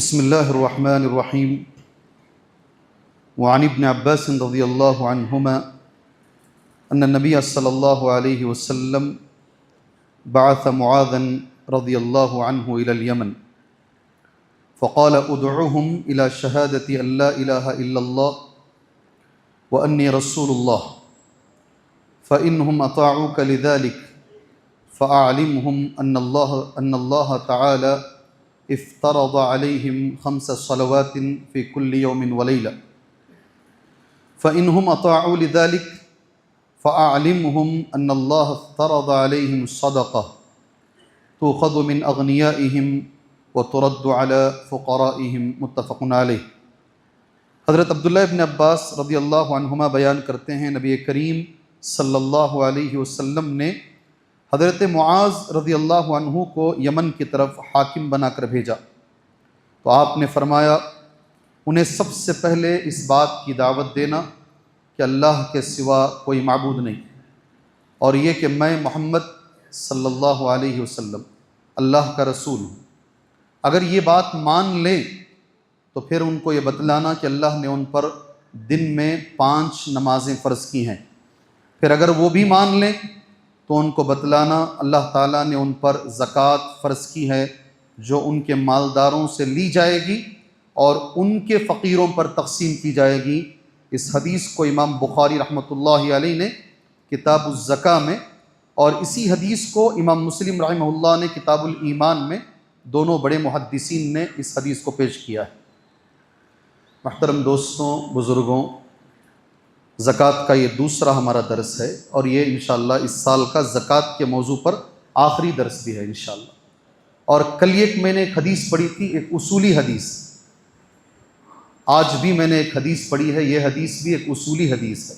بسم الله الرحمن الرحيم. وعن ابن عباس رضي الله عنهما أن النبي صلى الله عليه وسلم بعث معاذا رضي الله عنه إلى اليمن فقال ادعوهم إلى شهادة أن لا إله إلا الله وأني رسول الله فإنهم أطاعوك لذلك فأعلمهم أن الله تعالى افترض عليهم 5 صلوات في كل يوم وليلة فإنهم أطاعوا لذلك فأعلمهم أن الله افترض عليهم الصدقة تؤخذ من أغنيائهم وترد على فقرائهم متفق علیہ۔ حضرت عبداللہ ابن عباس رضی اللہ عنہما بیان کرتے ہیں نبی کریم صلی اللہ علیہ وسلم نے حضرت معاذ رضی اللہ عنہ کو یمن کی طرف حاکم بنا کر بھیجا تو آپ نے فرمایا انہیں سب سے پہلے اس بات کی دعوت دینا کہ اللہ کے سوا کوئی معبود نہیں، اور یہ کہ میں محمد صلی اللہ علیہ وسلم اللہ کا رسول ہوں۔ اگر یہ بات مان لیں تو پھر ان کو یہ بتلانا کہ اللہ نے ان پر دن میں 5 نمازیں فرض کی ہیں۔ پھر اگر وہ بھی مان لیں تو ان کو بتلانا اللہ تعالیٰ نے ان پر زکوٰۃ فرض کی ہے جو ان کے مالداروں سے لی جائے گی اور ان کے فقیروں پر تقسیم کی جائے گی۔ اس حدیث کو امام بخاری رحمۃ اللہ علیہ نے کتاب الزکاة میں، اور اسی حدیث کو امام مسلم رحمہ اللہ نے کتاب الایمان میں، دونوں بڑے محدثین نے اس حدیث کو پیش کیا ہے۔ محترم دوستوں، بزرگوں، زکوٰۃ کا یہ دوسرا ہمارا درس ہے، اور یہ انشاءاللہ اس سال کا زکوٰۃ کے موضوع پر آخری درس بھی ہے انشاءاللہ۔ اور کل میں نے ایک حدیث پڑھی تھی، ایک اصولی حدیث، آج بھی میں نے ایک حدیث پڑھی ہے، یہ حدیث بھی ایک اصولی حدیث ہے۔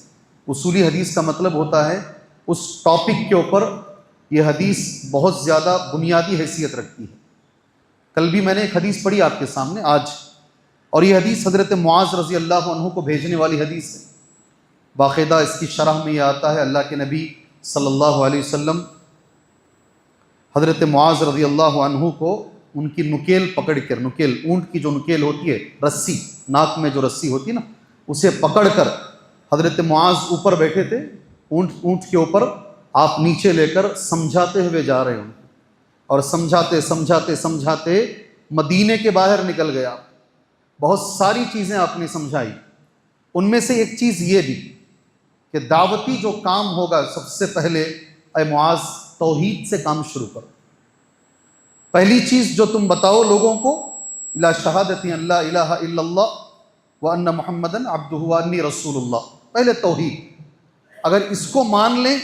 اصولی حدیث کا مطلب ہوتا ہے اس ٹاپک کے اوپر یہ حدیث بہت زیادہ بنیادی حیثیت رکھتی ہے۔ کل بھی میں نے ایک حدیث پڑھی آپ کے سامنے آج، اور یہ حدیث حضرت معاذ رضی اللہ عنہ کو بھیجنے والی حدیث ہے۔ باقاعدہ اس کی شرح میں یہ آتا ہے اللہ کے نبی صلی اللہ علیہ وسلم حضرت معاذ رضی اللہ عنہ کو ان کی نکیل پکڑ کر، نکیل اونٹ کی جو نکیل ہوتی ہے، رسی، ناک میں جو رسی ہوتی ہے نا، اسے پکڑ کر حضرت معاذ اوپر بیٹھے تھے، اونٹ کے اوپر، آپ نیچے لے کر سمجھاتے ہوئے جا رہے ہیں، اور سمجھاتے سمجھاتے سمجھاتے مدینے کے باہر نکل گیا۔ بہت ساری چیزیں آپ نے سمجھائی، ان میں سے ایک چیز یہ بھی کہ دعوتی جو کام ہوگا، سب سے پہلے اے معاذ توحید سے کام شروع کرو۔ پہلی چیز جو تم بتاؤ لوگوں کو، الی شہادت ان لا الہ الا اللہ وان محمدً عبدہ وانی رسول اللہ، پہلے توحید۔ اگر اس کو مان لیں،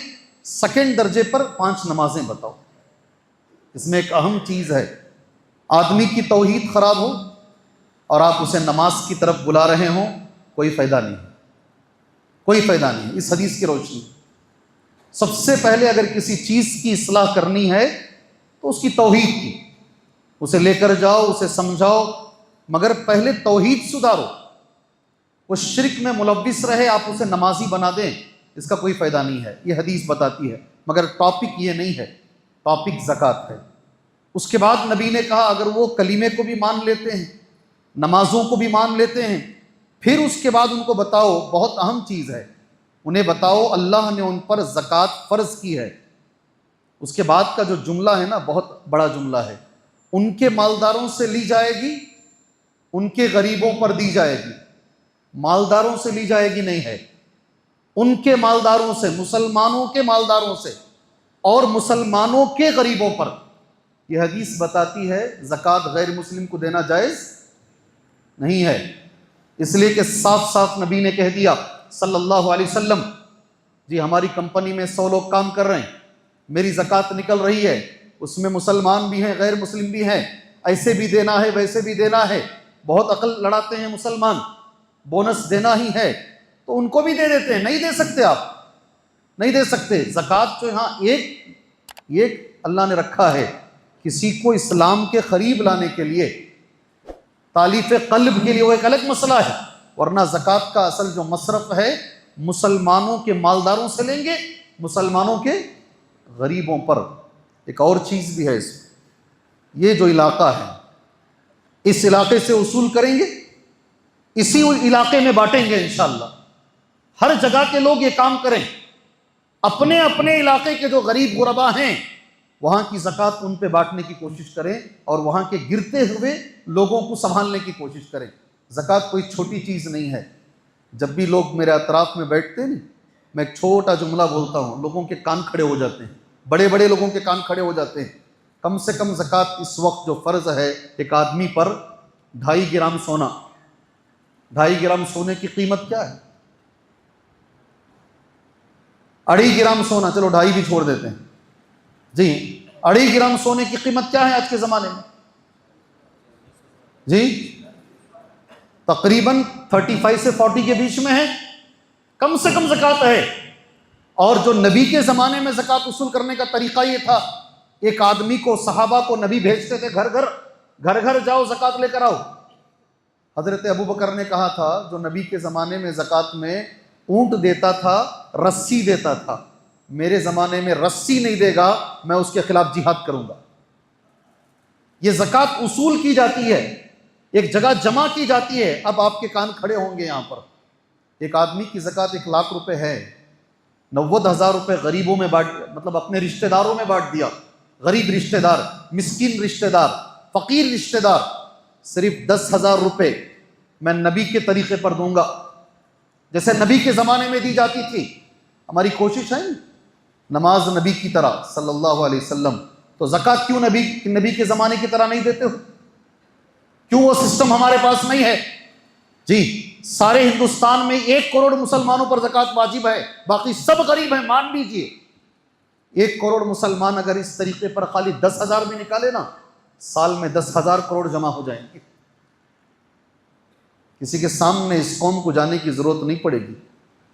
سیکنڈ درجے پر 5 نمازیں بتاؤ۔ اس میں ایک اہم چیز ہے، آدمی کی توحید خراب ہو اور آپ اسے نماز کی طرف بلا رہے ہوں، کوئی فائدہ نہیں، کوئی فائدہ نہیں۔ اس حدیث کی روشنی سب سے پہلے اگر کسی چیز کی اصلاح کرنی ہے تو اس کی توحید کی، اسے لے کر جاؤ، اسے سمجھاؤ، مگر پہلے توحید سدھارو۔ وہ شرک میں ملوث رہے، آپ اسے نمازی بنا دیں، اس کا کوئی فائدہ نہیں ہے، یہ حدیث بتاتی ہے۔ مگر ٹاپک یہ نہیں ہے، ٹاپک زکوٰۃ ہے۔ اس کے بعد نبی نے کہا اگر وہ کلیمے کو بھی مان لیتے ہیں، نمازوں کو بھی مان لیتے ہیں، پھر اس کے بعد ان کو بتاؤ، بہت اہم چیز ہے، انہیں بتاؤ اللہ نے ان پر زکوٰۃ فرض کی ہے۔ اس کے بعد کا جو جملہ ہے نا، بہت بڑا جملہ ہے، ان کے مالداروں سے لی جائے گی، ان کے غریبوں پر دی جائے گی۔ مالداروں سے لی جائے گی نہیں ہے، ان کے مالداروں سے، مسلمانوں کے مالداروں سے اور مسلمانوں کے غریبوں پر۔ یہ حدیث بتاتی ہے زکوٰۃ غیر مسلم کو دینا جائز نہیں ہے، اس لیے کہ صاف صاف نبی نے کہہ دیا صلی اللہ علیہ وسلم، جی ہماری کمپنی میں 100 لوگ کام کر رہے ہیں، میری زکوٰۃ نکل رہی ہے، اس میں مسلمان بھی ہیں، غیر مسلم بھی ہیں، ایسے بھی دینا ہے، ویسے بھی دینا ہے۔ بہت عقل لڑاتے ہیں مسلمان، بونس دینا ہی ہے تو ان کو بھی دے دیتے ہیں، نہیں دے سکتے، آپ نہیں دے سکتے۔ زکوٰۃ جو یہاں ایک اللہ نے رکھا ہے، کسی کو اسلام کے قریب لانے کے لیے، تالیف قلب کے لیے، وہ ایک الگ مسئلہ ہے، ورنہ زکوٰۃ کا اصل جو مصرف ہے مسلمانوں کے مالداروں سے لیں گے، مسلمانوں کے غریبوں پر۔ ایک اور چیز بھی ہے اس میں، یہ جو علاقہ ہے اس علاقے سے وصول کریں گے، اسی علاقے میں بانٹیں گے انشاءاللہ۔ ہر جگہ کے لوگ یہ کام کریں، اپنے اپنے علاقے کے جو غریب غربا ہیں وہاں کی زکوٰۃ ان پہ بانٹنے کی کوشش کریں، اور وہاں کے گرتے ہوئے لوگوں کو سنبھالنے کی کوشش کریں۔ زکوٰۃ کوئی چھوٹی چیز نہیں ہے۔ جب بھی لوگ میرے اطراف میں بیٹھتے ہیں میں ایک چھوٹا جملہ بولتا ہوں، لوگوں کے کان کھڑے ہو جاتے ہیں، بڑے بڑے لوگوں کے کان کھڑے ہو جاتے ہیں۔ کم سے کم زکوٰۃ اس وقت جو فرض ہے ایک آدمی پر 2.5 گرام سونا۔ 2.5 گرام سونے کی قیمت کیا ہے؟ 2.5 گرام سونا، چلو 2.5 بھی چھوڑ دیتے ہیں جی۔ 2.5 گرام سونے کی قیمت کیا ہے آج کے زمانے میں جی؟ تقریباً 35 سے 40 کے بیچ میں ہے، کم سے کم زکوٰۃ ہے۔ اور جو نبی کے زمانے میں زکوٰۃ وصول کرنے کا طریقہ یہ تھا، ایک آدمی کو، صحابہ کو نبی بھیجتے تھے گھر گھر جاؤ زکوٰۃ لے کر آؤ۔ حضرت ابوبکر نے کہا تھا جو نبی کے زمانے میں زکوٰۃ میں اونٹ دیتا تھا، رسی دیتا تھا، میرے زمانے میں رسی نہیں دے گا، میں اس کے خلاف جہاد کروں گا۔ یہ زکوٰۃ اصول کی جاتی ہے، ایک جگہ جمع کی جاتی ہے۔ اب آپ کے کان کھڑے ہوں گے یہاں پر، ایک آدمی کی زکوٰۃ 1 لاکھ روپے ہے، 90,000 روپے غریبوں میں بانٹ، مطلب اپنے رشتہ داروں میں بانٹ دیا۔ غریب رشتہ دار، مسکین رشتہ دار، فقیر رشتہ دار، صرف 10,000 روپے میں نبی کے طریقے پر دوں گا، جیسے نبی کے زمانے میں دی جاتی تھی۔ ہماری کوشش ہے نماز نبی کی طرح صلی اللہ علیہ وسلم، تو زکوٰۃ کیوں نبی کے زمانے کی طرح نہیں دیتے ہو؟ کیوں وہ سسٹم ہمارے پاس نہیں ہے جی؟ سارے ہندوستان میں 1 کروڑ مسلمانوں پر زکوٰۃ واجب ہے، باقی سب غریب ہیں، مان لیجئے۔ 1 کروڑ مسلمان اگر اس طریقے پر خالی 10,000 بھی نکالے نا، سال میں 10,000 کروڑ جمع ہو جائیں گے۔ کسی کے سامنے اس قوم کو جانے کی ضرورت نہیں پڑے گی،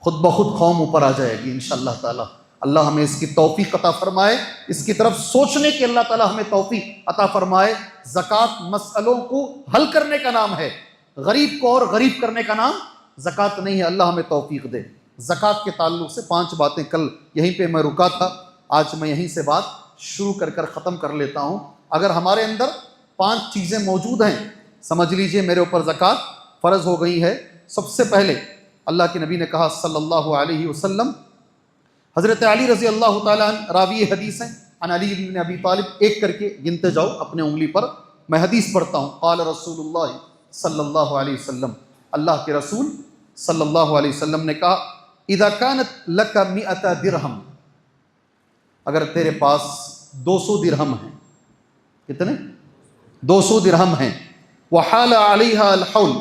خود بخود قوم اوپر آ جائے گی انشاءاللہ تعالی۔ اللہ ہمیں اس کی توفیق عطا فرمائے، اس کی طرف سوچنے کی اللہ تعالی ہمیں توفیق عطا فرمائے۔ زکوٰۃ مسئلوں کو حل کرنے کا نام ہے، غریب کو اور غریب کرنے کا نام زکوٰۃ نہیں ہے۔ اللہ ہمیں توفیق دے۔ زکوٰۃ کے تعلق سے 5 باتیں، کل یہیں پہ میں رکا تھا، آج میں یہیں سے بات شروع کر ختم کر لیتا ہوں۔ اگر ہمارے اندر 5 چیزیں موجود ہیں، سمجھ لیجئے میرے اوپر زکوٰۃ فرض ہو گئی ہے۔ سب سے پہلے اللہ کے نبی نے کہا صلی اللہ علیہ وسلم، حضرت علی رضی اللہ تعالیٰ عنہ راوی حدیث ہیں، عن علی بن ابی طالب، ایک کر کے گنتے جاؤ اپنے انگلی پر، میں حدیث پڑھتا ہوں۔ قال رسول اللہ صلی اللہ علیہ وسلم، اللہ کے رسول صلی اللہ علیہ وسلم نے کہا، اذا كانت لك 100 درہم، اگر تیرے پاس 200 درہم ہیں، کتنے؟ 200 درہم ہیں، وحال علیہا الحول،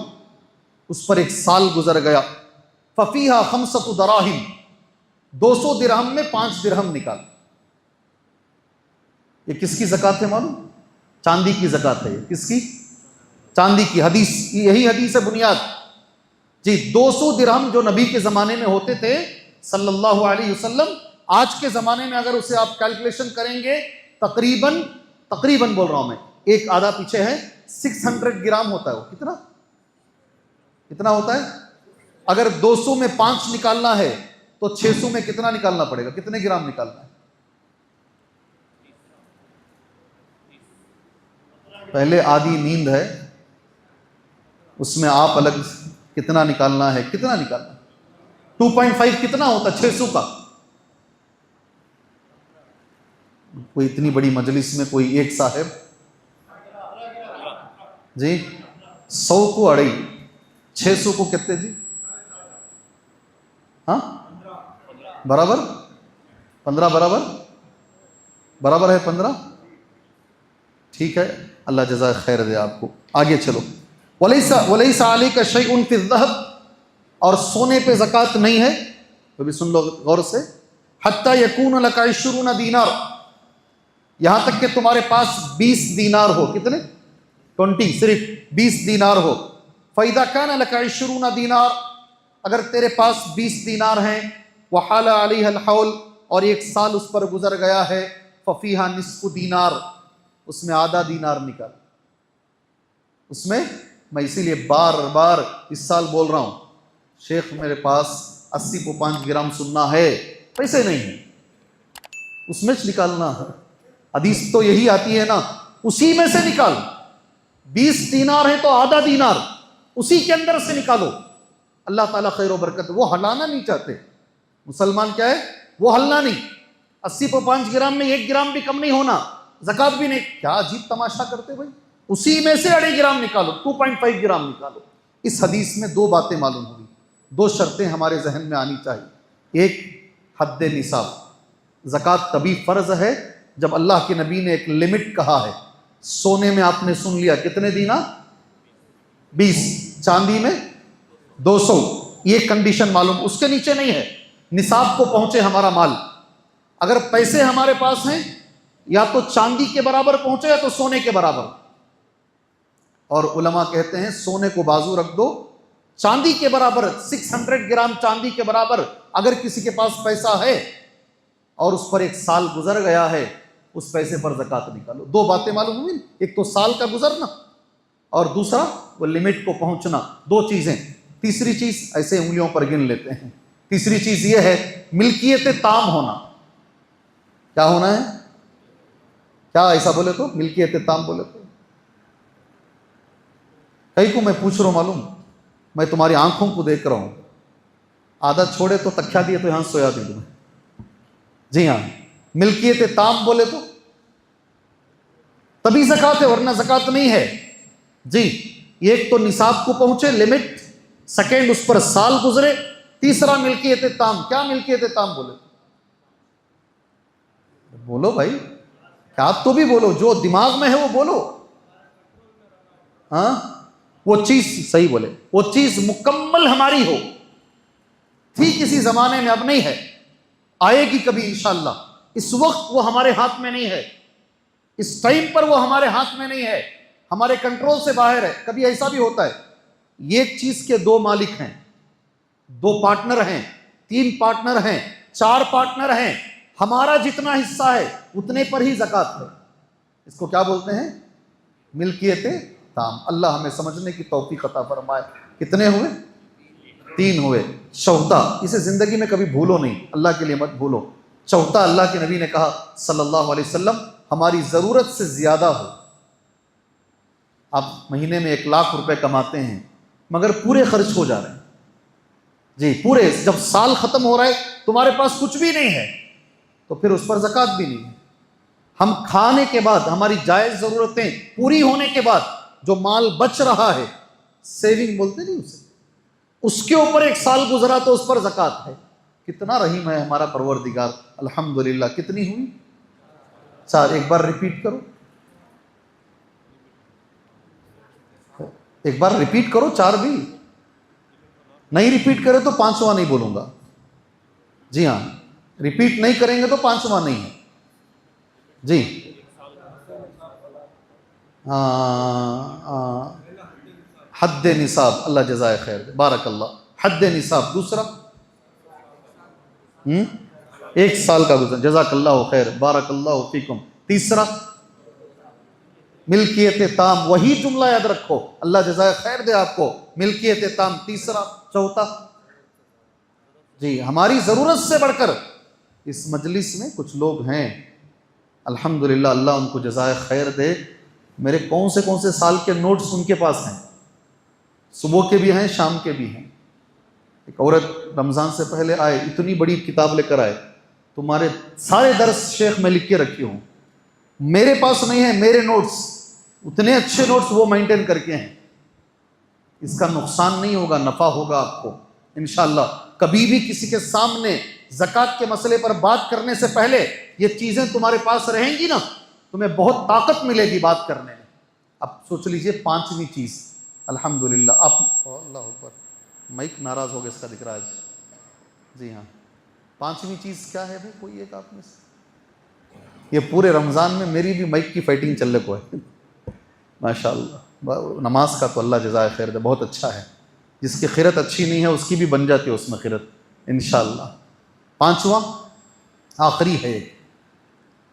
اس پر 1 سال گزر گیا، ففیہا 5 دراہم، 200 درہم میں 5 درہم نکال۔ یہ کس کی زکوٰۃ ہے معلوم؟ چاندی کی زکوٰۃ ہے۔ یہ کس کی؟ چاندی کی۔ حدیث، یہی حدیث ہے بنیاد جی۔ 200 درہم جو نبی کے زمانے میں ہوتے تھے صلی اللہ علیہ وسلم، آج کے زمانے میں اگر اسے آپ کیلکولیشن کریں گے، تقریباً بول رہا ہوں میں، ایک آدھا پیچھے ہے، 600 گرام ہوتا ہے۔ وہ کتنا ہوتا ہے؟ اگر 200 میں 5 نکالنا ہے تو 600 میں کتنا نکالنا پڑے گا؟ کتنے گرام نکالنا ہے؟ پہلے آدھی نیند ہے، اس میں آپ الگ کتنا نکالنا ہے؟ 2.5 کتنا ہوتا ہے 600 کا؟ کوئی اتنی بڑی مجلس میں کوئی ایک صاحب جی 100 کو 2.5، 600 کو کتنے جی؟ ہاں برابر 15، برابر ہے 15، ٹھیک ہے، اللہ جزائے خیر دے آپ کو۔ آگے چلو، وَلَيْسَ عَلَيْكَ شَيْءٌ فِي الذَّهَبِ، اور سونے پہ زکوٰۃ نہیں ہے، تو بھی سن لو غور سے، حَتَّى يَكُونَ لَكَ 20 دینار، یہاں تک کہ تمہارے پاس 20 دینار ہو۔ کتنے؟ 20، صرف 20 دینار ہو۔ فَإِذَا كَانَ لَكَ 20 دینار، اگر تیرے پاس 20 دینار ہیں، وَحَالَ عَلَيْهَا الْحَوْلُ، اور 1 سال اس پر گزر گیا ہے، فَفِيهَا نِصْفُ دینار، اس میں آدھا دینار نکال۔ اس میں میں اسی لیے بار بار اس سال بول رہا ہوں، شیخ میرے پاس 80 کو 5 گرام سننا ہے، پیسے نہیں ہیں، اس میں نکالنا ہے۔ حدیث تو یہی آتی ہے نا، اسی میں سے نکال۔ 20 دینار ہے تو آدھا دینار اسی کے اندر سے نکالو، اللہ تعالیٰ خیر و برکت۔ وہ ہلانا نہیں چاہتے مسلمان، کیا ہے وہ ہلنا نہیں، 80 پہ 5 گرام میں 1 گرام بھی کم نہیں ہونا، زکوٰۃ بھی نہیں۔ کیا عجیب تماشا کرتے بھائی، اسی میں سے 2.5 گرام نکالو، 2.5 گرام نکالو۔ اس حدیث میں 2 باتیں معلوم ہوئی، 2 شرطیں ہمارے ذہن میں آنی چاہیے۔ ایک، حد نصاب، زکوٰۃ تبھی فرض ہے جب اللہ کے نبی نے ایک لمٹ کہا ہے۔ سونے میں آپ نے سن لیا کتنے دینار؟ 20، چاندی میں 200، یہ کنڈیشن معلوم، اس کے نیچے نہیں ہے، نصاب کو پہنچے ہمارا مال۔ اگر پیسے ہمارے پاس ہیں یا تو چاندی کے برابر پہنچے یا تو سونے کے برابر، اور علماء کہتے ہیں سونے کو بازو رکھ دو، چاندی کے برابر 600 گرام چاندی کے برابر اگر کسی کے پاس پیسہ ہے اور اس پر 1 سال گزر گیا ہے، اس پیسے پر زکوٰۃ نکالو۔ 2 باتیں معلوم ہوئی، ایک تو سال کا گزرنا اور دوسرا وہ لمٹ کو پہنچنا، 2 چیزیں۔ تیسری چیز ایسے انگلیوں پر گن لیتے ہیں، تیسری چیز یہ ہے ملکیت تام ہونا۔ کیا ہونا ہے؟ کیا ایسا بولے تو ملکیت تام بولے تو؟ کئی کو میں پوچھ رہا ہوں، معلوم میں تمہاری آنکھوں کو دیکھ رہا ہوں، عادت چھوڑے تو تکیا دیے تو یہاں سویا دی تمہیں۔ جی ہاں، ملکیت تام بولے تو تبھی زکوٰۃ ہے، ورنہ زکوٰۃ نہیں ہے۔ جی، ایک تو نصاب کو پہنچے لمٹ، سیکنڈ اس پر سال گزرے، تیسرا ملکیت تام۔ کیا ملکیت تام بولے؟ بولو بھائی، کیا آپ تو بھی بولو، جو دماغ میں ہے وہ بولو۔ ہاں، وہ چیز صحیح بولے، وہ چیز مکمل ہماری ہو، تھی کسی زمانے میں، اب نہیں ہے، آئے گی کبھی انشاءاللہ۔ اس وقت وہ ہمارے ہاتھ میں نہیں ہے، اس ٹائم پر وہ ہمارے ہاتھ میں نہیں ہے، ہمارے کنٹرول سے باہر ہے۔ کبھی ایسا بھی ہوتا ہے ایک چیز کے 2 مالک ہیں، 2 پارٹنر ہیں، 3 پارٹنر ہیں، 4 پارٹنر ہیں، ہمارا جتنا حصہ ہے اتنے پر ہی زکوٰۃ ہے۔ اس کو کیا بولتے ہیں؟ ملکیت تام۔ اللہ ہمیں سمجھنے کی توفیق عطا فرمائے۔ کتنے ہوئے؟ 3 ہوئے۔ چوتھا، اسے زندگی میں کبھی بھولو نہیں، اللہ کے لیے مت بھولو۔ چوتھا، اللہ کے نبی نے کہا صلی اللہ علیہ وسلم، ہماری ضرورت سے زیادہ ہو۔ آپ مہینے میں 1 لاکھ روپے کماتے ہیں مگر پورے خرچ ہو جا رہے ہیں، جی پورے، جب سال ختم ہو رہا ہے تمہارے پاس کچھ بھی نہیں ہے تو پھر اس پر زکوٰۃ بھی نہیں ہے۔ ہم کھانے کے بعد، ہماری جائز ضرورتیں پوری ہونے کے بعد جو مال بچ رہا ہے، سیونگ بولتے نہیں اسے، اس کے اوپر 1 سال گزرا تو اس پر زکوٰۃ ہے۔ کتنا رحیم ہے ہمارا پروردگار، الحمدللہ۔ کتنی ہوئی؟ 4۔ ایک بار ریپیٹ کرو، ایک بار ریپیٹ کرو، 4 بھی نہیں ریپیٹ کرے تو 5واں نہیں بولوں گا۔ جی ہاں، ریپیٹ نہیں کریں گے تو 5واں نہیں ہے۔ جی حد نصاب، اللہ جزائے خیر دے، بارک اللہ۔ حد نصاب۔ دوسرا 1 سال کا گزر، جزاک اللہ خیر، بارک اللہ فیکم۔ تیسرا ملکیت تام، وہی جملہ یاد رکھو، اللہ جزائے خیر دے آپ کو، ملکیت تام تیسرا۔ چوتھا، جی ہماری ضرورت سے بڑھ کر، اس مجلس میں کچھ لوگ ہیں الحمدللہ، اللہ ان کو جزائے خیر دے، میرے کون سے سال کے نوٹس ان کے پاس ہیں، صبح کے بھی ہیں، شام کے بھی ہیں۔ ایک عورت رمضان سے پہلے آئے، اتنی بڑی کتاب لے کر آئے، تمہارے سارے درس شیخ میں لکھ کے رکھی ہوں، میرے پاس نہیں ہے، میرے نوٹس، اتنے اچھے نوٹس وہ مینٹین کر کے ہیں۔ اس کا نقصان نہیں ہوگا، نفع ہوگا آپ کو انشاءاللہ۔ کبھی بھی کسی کے سامنے زکوٰۃ کے مسئلے پر بات کرنے سے پہلے یہ چیزیں تمہارے پاس رہیں گی نا، تمہیں بہت طاقت ملے گی بات کرنے میں۔ اب سوچ لیجئے 5ویں چیز، الحمدللہ آپ، اللہ اکبر، مائک ناراض ہو گیا اس کا دکھ رہا ہے۔ جی ہاں، 5ویں چیز کیا ہے بھائی؟ کوئی ایک آپ میں سے؟ یہ پورے رمضان میں میری بھی مائک کی فائٹنگ چل رہے کو ہے ماشاءاللہ۔ نماز کا تو اللہ جزائے خیر دے، بہت اچھا ہے، جس کی خیرت اچھی نہیں ہے اس کی بھی بن جاتی ہے اس میں خیرت انشاءاللہ۔ 5واں آخری ہے،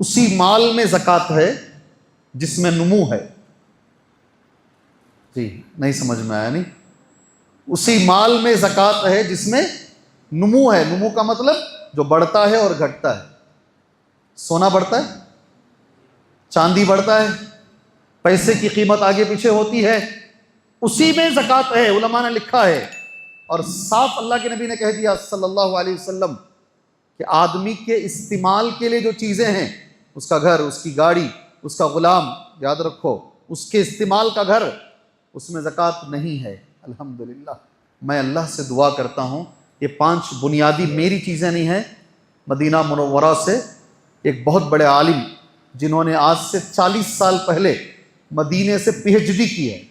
اسی مال میں زکوٰۃ ہے جس میں نمو ہے۔ جی نہیں سمجھ میں آیا نہیں؟ اسی مال میں زکوٰۃ ہے جس میں نمو ہے۔ نمو کا مطلب جو بڑھتا ہے اور گھٹتا ہے۔ سونا بڑھتا ہے، چاندی بڑھتا ہے، پیسے کی قیمت آگے پیچھے ہوتی ہے، اسی میں زکوٰۃ ہے، علماء نے لکھا ہے۔ اور صاف اللہ کے نبی نے کہہ دیا صلی اللہ علیہ وسلم کہ آدمی کے استعمال کے لیے جو چیزیں ہیں، اس کا گھر، اس کی گاڑی، اس کا غلام، یاد رکھو اس کے استعمال کا گھر، اس میں زکوٰۃ نہیں ہے۔ الحمدللہ میں اللہ سے دعا کرتا ہوں، یہ 5 بنیادی میری چیزیں نہیں ہیں، مدینہ منورہ سے ایک بہت بڑے عالم جنہوں نے آج سے 40 سال پہلے مدینے سے پی ایچ ڈی کی ہے،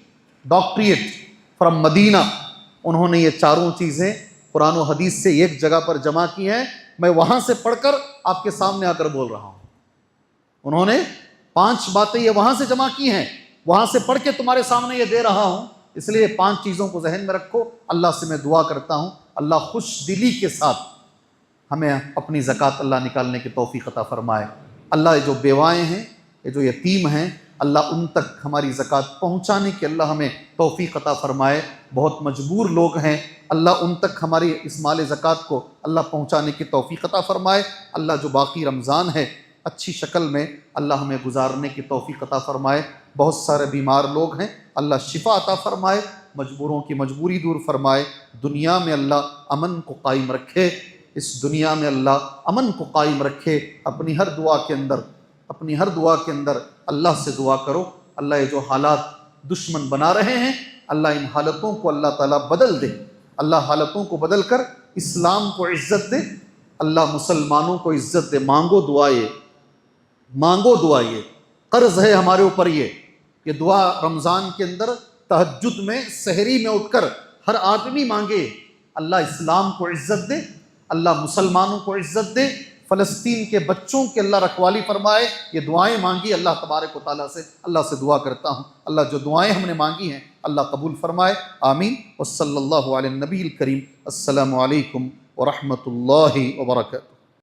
ڈاکٹریٹ فرام مدینہ، انہوں نے یہ 4 چیزیں قرآن و حدیث سے ایک جگہ پر جمع کی ہیں۔ میں وہاں سے پڑھ کر آپ کے سامنے آ کر بول رہا ہوں۔ انہوں نے 5 باتیں یہ وہاں سے جمع کی ہیں، وہاں سے پڑھ کے تمہارے سامنے یہ دے رہا ہوں۔ اس لیے 5 چیزوں کو ذہن میں رکھو۔ اللہ سے میں دعا کرتا ہوں اللہ خوش دلی کے ساتھ ہمیں اپنی زکوٰۃ اللہ نکالنے کی توفیق عطا فرمائے۔ اللہ یہ جو بیوائیں ہیں، یہ جو یتیم ہیں، اللہ ان تک ہماری زکوٰۃ پہنچانے کی اللہ ہمیں توفیق عطا فرمائے۔ بہت مجبور لوگ ہیں، اللہ ان تک ہماری اس مال زکوٰۃ کو اللہ پہنچانے کی توفیق عطا فرمائے۔ اللہ جو باقی رمضان ہے اچھی شکل میں اللہ ہمیں گزارنے کی توفیق عطا فرمائے۔ بہت سارے بیمار لوگ ہیں، اللہ شفا عطا فرمائے، مجبوروں کی مجبوری دور فرمائے۔ دنیا میں اللہ امن کو قائم رکھے، اس دنیا میں اللہ امن کو قائم رکھے۔ اپنی ہر دعا کے اندر اللہ سے دعا کرو، اللہ یہ جو حالات دشمن بنا رہے ہیں، اللہ ان حالتوں کو اللہ تعالیٰ بدل دے، اللہ حالتوں کو بدل کر اسلام کو عزت دے، اللہ مسلمانوں کو عزت دے۔ مانگو دعا، یہ قرض ہے ہمارے اوپر، یہ دعا رمضان کے اندر تہجد میں سحری میں اٹھ کر ہر آدمی مانگے۔ اللہ اسلام کو عزت دے، اللہ مسلمانوں کو عزت دے، فلسطین کے بچوں کے اللہ رکھوالی فرمائے۔ یہ دعائیں مانگی اللہ تبارک و تعالیٰ سے، اللہ سے دعا کرتا ہوں اللہ جو دعائیں ہم نے مانگی ہیں اللہ قبول فرمائے، آمین۔ وصلی اللہ علی النبی الکریم۔ السلام علیکم ورحمۃ اللہ وبرکاتہ۔